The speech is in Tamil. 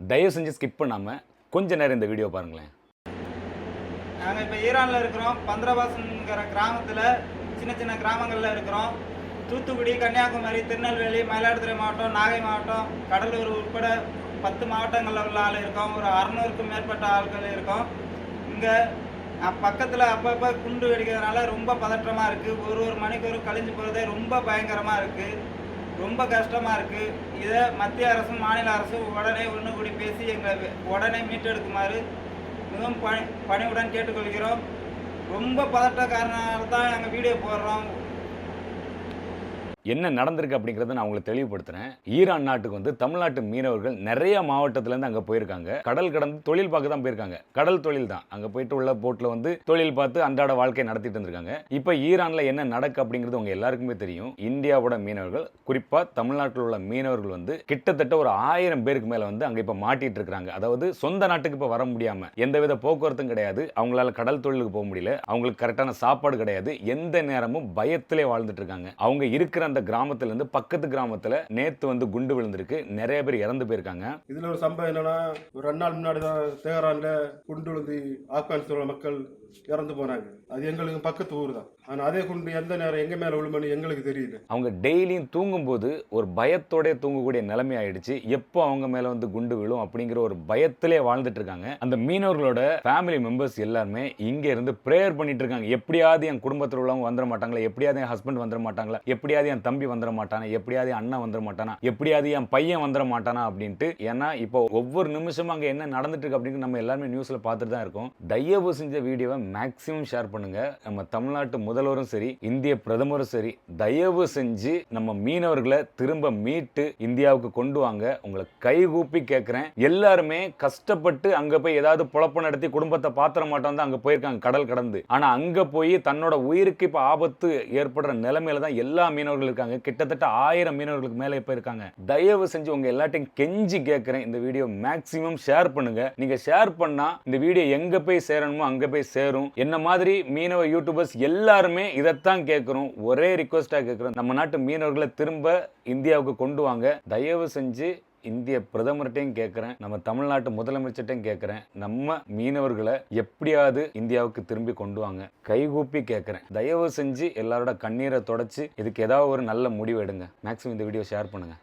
தயவு செஞ்சு ஸ்கிப் பண்ணாமல் கொஞ்ச நேரம் இந்த வீடியோ பாருங்களேன். நாங்கள் இப்போ ஈரானில் இருக்கிறோம். பந்திரவாசன்கிற கிராமத்தில் சின்ன சின்ன கிராமங்களில் இருக்கிறோம். தூத்துக்குடி, கன்னியாகுமரி, திருநெல்வேலி, மயிலாடுதுறை மாவட்டம், நாகை மாவட்டம், கடலூர் உட்பட 10 மாவட்டங்களில் உள்ள ஆள் இருக்கோம். ஒரு 600க்கும் மேற்பட்ட ஆட்கள் இருக்கோம். இங்கே பக்கத்தில் அப்பப்போ குண்டு வெடிக்கிறதுனால ரொம்ப பதற்றமாக இருக்குது. ஒரு மணிக்கு கழிஞ்சு போகிறதே ரொம்ப பயங்கரமாக இருக்குது. ரொம்ப கஷ்டமாக இருக்குது. இதை மத்திய அரசும் மாநில அரசும் உடனே ஒன்று கூடி பேசி எங்களை உடனே மீட்டெடுக்குமாறு மிகவும் பணிவுடன் கேட்டுக்கொள்கிறோம். ரொம்ப பதட்ட காரணத்தால் தான் நாங்கள் வீடியோ போடுறோம். என்ன நடந்திருக்கு அப்படிங்கிறத நான் உங்களுக்கு தெளிவுபடுத்துறேன். ஈரான் நாட்டுக்கு வந்து தமிழ்நாட்டு மீனவர்கள் நிறைய மாவட்டத்திலேருந்து அங்கே போயிருக்காங்க. கடல் கடந்து தொழில் பார்க்க தான் போயிருக்காங்க. கடல் தொழில் தான். அங்கே போயிட்டு உள்ள போட்டில் வந்து தொழில் பார்த்து அன்றாட வாழ்க்கை நடத்திட்டு இருந்திருக்காங்க. இப்போ ஈரானில் என்ன நடக்கு அப்படிங்கிறது உங்க எல்லாருக்குமே தெரியும். இந்தியாவோட மீனவர்கள், குறிப்பாக தமிழ்நாட்டில் உள்ள மீனவர்கள் வந்து கிட்டத்தட்ட ஒரு 1000 பேருக்கு மேலே வந்து அங்கே இப்போ மாட்டிட்டு இருக்காங்க. அதாவது சொந்த நாட்டுக்கு இப்போ வர முடியாமல், எந்தவித போக்குவரத்தும் கிடையாது. அவங்களால கடல் தொழிலுக்கு போக முடியல. அவங்களுக்கு கரெக்டான சாப்பாடு கிடையாது. எந்த நேரமும் பயத்திலே வாழ்ந்துட்டு இருக்காங்க. அவங்க இருக்கிற அந்த கிராமத்துல இருந்து பக்கத்து கிராமத்துல நேத்து வந்து குண்டு விழுந்திருக்கு. நிறைய பேர் இறந்து போயிருக்காங்க. இதுல ஒரு சம்பவம் என்னன்னா, ஒரு 2 நாள் முன்னாடி தான் தெஹரான்ல குண்டு விழுந்து ஆப்கானிஸ்தானோட மக்கள் இறந்து போனாங்க. அது எங்களுக்கு பக்கத்து ஊர் தான். ஆனா அதே குண்டு எந்த நேரம் எங்க மேல விழுமனு எங்களுக்கு தெரியல. அவங்க டெய்லியும் தூங்கும் போது ஒரு பயத்தோட தூங்கக்கூடிய நிலைமை ஆயிடுச்சு. எப்போ அவங்க மேல வந்து குண்டு விழும் அப்படிங்கிற ஒரு பயத்திலே வாழ்ந்துட்டு இருக்காங்க. அந்த மீனவர்களோட ஃபேமிலி மெம்பர்ஸ் எல்லாருமே இங்க இருந்து பிரேயர் பண்ணிட்டு இருக்காங்க. எப்படியாவது என் குடும்பத்தில் உள்ளவங்க வந்துட மாட்டாங்களா, எப்படியாவது என் ஹஸ்பண்ட் வந்துட மாட்டாங்களா, எப்படியாவது என் தம்பி வந்துட மாட்டானா, எப்படியாவது அண்ணன் வந்துட மாட்டானா, எப்படியாவது என் பையன் வந்துட மாட்டானா அப்படின்ட்டு. ஏன்னா இப்போ ஒவ்வொரு நிமிஷமும் அங்க என்ன நடந்துட்டு இருக்கு அப்படின்னு நம்ம எல்லாருமே நியூஸ்ல பார்த்துட்டு தான் இருக்கோம். தயவு செஞ்ச வீடியோவை மேக்ஸிமம் ஷேர் பண்ணுங்க. நம்ம தமிழ்நாட்டு முதல்வரும் சரி, இந்திய பிரதமரும் சரி, தயவு செஞ்சு நம்ம மீனவர்களை திரும்ப மீட்டு இந்தியாவுக்கு கொண்டு வாங்க. உங்களை கைகூப்பி கேட்கிறேன். எல்லாருமே கஷ்டப்பட்டு அங்க போய் ஏதாவது பொழப்பு நடத்தி குடும்பத்தை பாத்திர மாட்டோம் தான் அங்க போயிருக்காங்க கடல் கடந்து. ஆனா அங்க போய் தன்னோட உயிருக்கு இப்ப ஆபத்து ஏற்படுற நிலைமையில தான் எல்லா மீனவர்கள் இருக்காங்க. கிட்டத்தட்ட 1000 மீனவர்களுக்கு மேலே இப்ப இருக்காங்க. தயவு செஞ்சு உங்க எல்லாத்தையும் கெஞ்சி கேட்கிறேன். இந்த வீடியோ மேக்ஸிமம் ஷேர் பண்ணுங்க. நீங்க ஷேர் பண்ணா இந்த வீடியோ எங்க போய் சேரணுமோ அங்க போய் சேரும். என்ன மாதிரி மீனவ யூடியூபர்ஸ் எல்லாருமே இதைத்தான் கேட்கிறோம். ஒரே ரிக்வெஸ்டா கேட்கிறோம், நம்ம நாட்டு மீனவர்களை திரும்ப இந்தியாவுக்கு கொண்டு வாங்க. தயவு செஞ்சு இந்திய பிரதமர்கிட்டையும் கேட்கிறேன், நம்ம தமிழ்நாட்டு முதலமைச்சர்கிட்டையும் கேட்கிறேன், நம்ம மீனவர்களை எப்படியாவது இந்தியாவுக்கு திரும்பி கொண்டு வாங்க. கைகூப்பி கேட்கிறேன். தயவு செஞ்சு எல்லாரோட கண்ணீரை தொடச்சு இதுக்கு ஏதாவது ஒரு நல்ல முடிவு எடுங்க. மேக்ஸிமம் இந்த வீடியோ ஷேர் பண்ணுங்க.